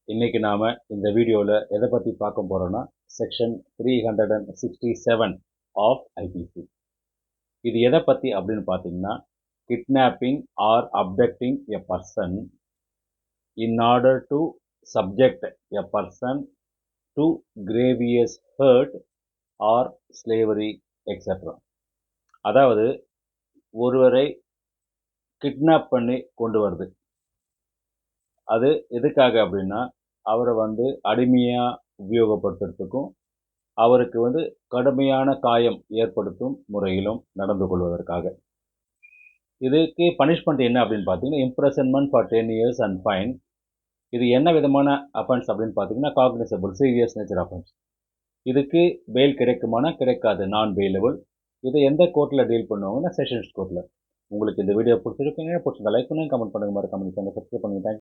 இன்னைக்கு நாம இந்த வீடியோவில் எதை பற்றி பார்க்க போகிறோன்னா செக்ஷன் 367 ஆஃப் ஐபிசி. இது எதை பற்றி அப்படின்னு பார்த்தீங்கன்னா, kidnapping or abducting a person in order to subject a person to grievous hurt or slavery etcetera. அதாவது ஒருவரை கிட்னாப் பண்ணி கொண்டு வருது. அது எதுக்காக அப்படின்னா, அவரை அடிமையாக உபயோகப்படுத்துறதுக்கும் அவருக்கு கடுமையான காயம் ஏற்படுத்தும் முறையிலும் நடந்து கொள்வதற்காக. இதுக்கு பனிஷ்மெண்ட் என்ன அப்படின்னு பார்த்தீங்கன்னா, imprisonment for 10 years and fine. இது என்ன விதமான அஃபென்ஸ் அப்படின்னு பார்த்தீங்கன்னா, காக்னிசபிள் சீரியஸ் நேச்சர் அஃபென்ஸ். இதுக்கு பெயில் கிடைக்குமானா கிடைக்காது, நான் பெயிலபிள். இதை எந்த கோர்ட்டில் டீல் பண்ணுவாங்கன்னா, செஷன்ஸ் கோர்ட்டில். உங்களுக்கு இந்த வீடியோ பிடிச்சிருக்கீங்க, பிடிச்சிருந்தா லைக் பண்ணுங்கள், கமெண்ட் பண்ணுங்கள், மறக்காம சப்ஸ்கிரைப் பண்ணுங்கள்.